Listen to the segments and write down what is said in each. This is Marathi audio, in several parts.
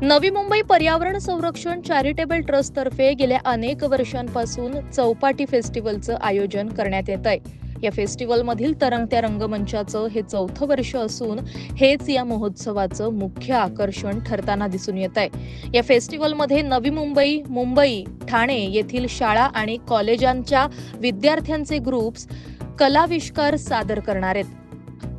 नवी मुंबई पर्यावरण संरक्षण चॅरिटेबल ट्रस्ट तर्फे गेल्या अनेक वर्षांपासून चौपाटी फेस्टिवलचं आयोजन करण्यात येत आहे। या फेस्टिवलमधील तरंगत्या रंगमंचाचं हे चौथं वर्ष असून हेच या महोत्सवाचं मुख्य आकर्षण ठरताना दिसून येत आहे। या फेस्टिवलमध्ये नवी मुंबई, मुंबई, ठाणे येथील शाळा आणि कॉलेजांच्या विद्यार्थ्यांचे ग्रुप्स कलाविष्कार सादर करणार आहेत।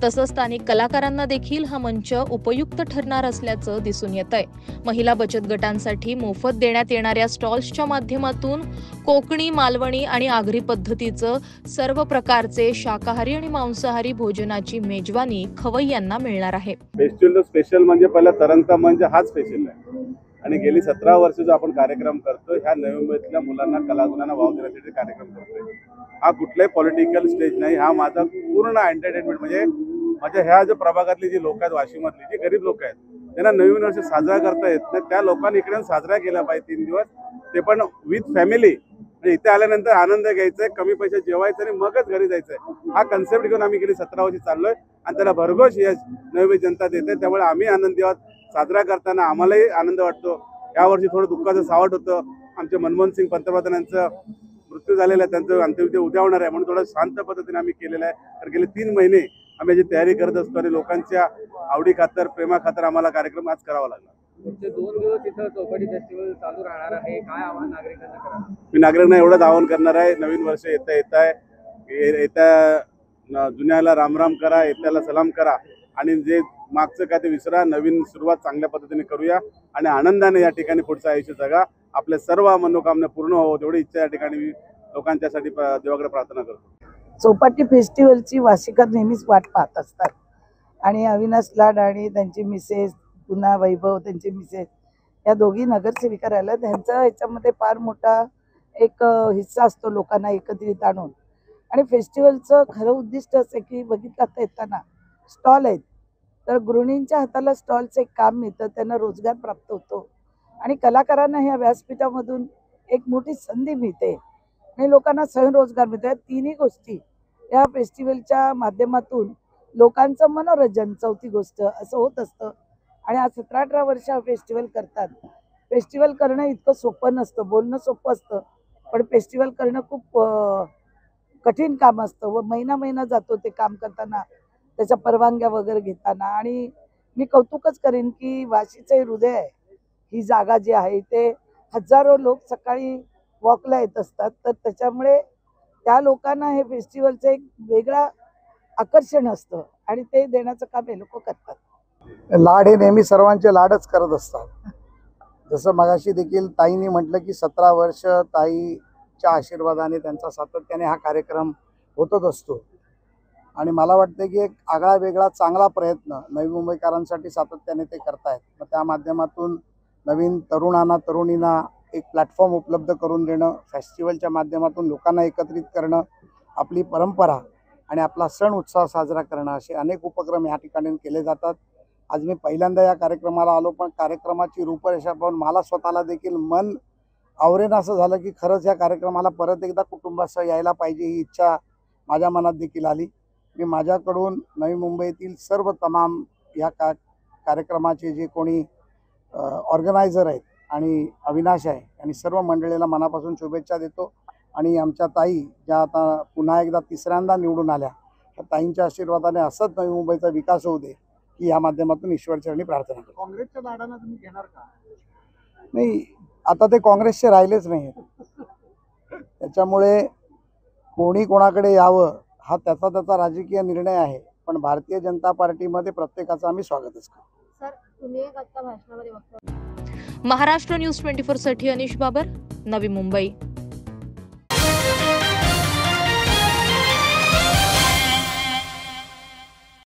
तसंच स्थानिक कलाकारांना देखील हा मंच उपयुक्त ठरणार असल्याचं दिसून येत आहे। महिला बचत गटांसाठी मोफत देण्यात येणाऱ्या स्टॉल्सच्या माध्यमातून कोकणी, मालवणी आणि आगरी पद्धतीचं सर्व प्रकारचे शाकाहारी आणि मांसाहारी भोजनाची मेजवानी खवय्यांना मिळणार आहे। फेस्टिवल स्पेशल म्हणजे पहिला तरंगता म्हणजे हाच स्पेशल आहे आणि गेली 17 वर्ष जो आपण कार्यक्रम करतो ह्या नवी मुंबईतल्या मुलांना, कलागुणांना वाव देण्यासाठी कार्यक्रम करतोय। हा कुठलाही पॉलिटिकल स्टेज नाही, हा माझा पूर्ण एंटरटेनमेंट म्हणजे माझ्या ह्या जो प्रभागातली जी लोक आहेत, वाशिममधली जी गरीब लोक आहेत, त्यांना नवीन वर्ष साजरा करता येत नाही, त्या लोकांनी इकडे साजरा केला पाहिजे 3 दिवस, ते पण विथ फॅमिली। इथे आल्यानंतर आनंद घ्यायचा आहे, कमी पैशात जेवायचं आणि मगच घरी जायचंय, हा कन्सेप्ट घेऊन आम्ही गेली 17 वर्ष चाललोय आणि त्याला भरघोस यश नवी मुंबई जनता देते। त्यामुळे आम्ही आनंदी आहोत, साजरा करताना आम्हालाही आनंद वाटतो। यावर्षी थोडं दुःखाचं सावट होतं, आमचे मनमोहन सिंग पंतप्रधानांचं मृत्यू झालेला आहे, त्यांचं अंत्यविधी उद्या होणार आहे, म्हणून थोडं शांत पद्धतीने आम्ही केलेलं आहे। तर गेले 3 महिने आम्ही याची तयारी करत असतो आणि लोकांच्या आवडी खातर, प्रेमा खातर आम्हाला कार्यक्रम आज करावा लागला। पुढचे 2 दिवस इथं चौपाटी फेस्टिवल चालू राहणार आहे, काय आव्हान नागरिकांना करा? मी नागरिकांना एवढंच आवाहन करणार आहे, नवीन वर्ष येत आहे, जुन्याला रामराम करा, येत्याला सलाम करा आणि जे मागचं काय ते विसरा, नवीन सुरुवात चांगल्या पद्धतीने करूया आणि आनंदाने या ठिकाणी पुढचं आयुष्य जगा। आपल्या सर्व मनोकामना पूर्ण व्हावं तेवढी इच्छा या ठिकाणी मी लोकांच्यासाठी देवाकडे प्रार्थना करतो। चौपाटी फेस्टिवलची वार्षिकता नेहमीच वाट पाहत असतात आणि अविनाश लाड आणि त्यांची मिसेस, पुन्हा वैभव त्यांची मिसेस, या दोघी नगरसेविका राहिल्या, त्यांचा ह्याच्यामध्ये फार मोठा एक हिस्सा असतो लोकांना एकत्रित आणून। आणि फेस्टिवलचं खरं उद्दिष्ट असं की बघितलं येताना स्टॉल आहेत, तर गृहिणींच्या हाताला स्टॉलचं एक काम मिळतं, त्यांना रोजगार प्राप्त होतो आणि कलाकारांना ह्या व्यासपीठामधून एक मोठी संधी मिळते आणि लोकांना स्वयंरोजगार मिळतो। या तिन्ही गोष्टी या फेस्टिवलच्या माध्यमातून लोकांचं मनोरंजन, चौथी गोष्ट असं होत असतं। आणि आज 17-18 वर्ष हा फेस्टिवल करतात। फेस्टिवल करणं इतकं सोपं नसतं, बोलणं सोपं असतं, पण फेस्टिवल करणं खूप कठीण काम असतं व महिना जातो ते काम करताना, त्याच्या परवानग्या वगैरे घेताना। आणि मी कौतुकच करेन की वाशीचे हृदय आहे, ही जागा जी आहे ते हजारो लोक सकाळी वॉकला येत असतात, तर त्याच्यामुळे त्या लोकांना हे फेस्टिवलचं एक वेगळं आकर्षण असतं आणि ते देण्याचं काम हे लोक करतात। लाड हे नेहमी सर्वांचे लाडच करत असतात। जसं मगाशी देखील ताईंनी म्हटलं की 17 वर्ष ताईच्या आशीर्वादाने, त्यांचा सातत्याने हा कार्यक्रम होतच असतो आणि मला वाटतं की एक आगळा वेगळा चांगला प्रयत्न नवी मुंबईकरांसाठी सातत्याने ते करतायत। मग त्या माध्यमातून नवीन तरुणांना, तरुणींना एक प्लॅटफॉर्म उपलब्ध करून देणं, फेस्टिवलच्या माध्यमातून लोकांना एकत्रित करणं, आपली परंपरा आणि आपला सण उत्साह साजरा करणं, असे अनेक उपक्रम या ठिकाणी केले जातात। आज मी पहिल्यांदा या कार्यक्रमाला आलो, पण कार्यक्रमाची रूपरेषा पाहून मला स्वतःला देखील मन आवरेन असं झालं की खरंच या कार्यक्रमाला परत एकदा कुटुंबासह यायला पाहिजे, ही इच्छा माझ्या मनात देखील आली। मी माझ्याकडून नवी मुंबईतील सर्व तमाम या कार्यक्रमाचे जे कोणी ऑर्गनायझर आहेत आणि अविनाश आहे आणि सर्व मंडळीला मनापासून शुभेच्छा देतो। आणि आमच्या ताई ज्या आता पुन्हा एकदा तिसऱ्यांदा निवडून आल्या, त्या ताईंच्या आशीर्वादाने असंच नवी मुंबईचा विकास होऊ दे, की या माध्यमातून ईश्वरचरणी प्रार्थना करतो। काँग्रेसच्या लाडांना तुम्ही घेणार का? नाही, आता ते काँग्रेसचे राहिलेच नाही, त्याच्यामुळे कोणी कोणाकडे यावं हा त्याचा राजकीय निर्णय आहे, पण भारतीय जनता पार्टीमध्ये प्रत्येकाचं आम्ही स्वागतच करतो। सर, तुम्ही एक आता भाषणामध्ये वक्तव्य महाराष्ट्र न्यूज 24 साठी अनिश बाबर, नवी मुंबई।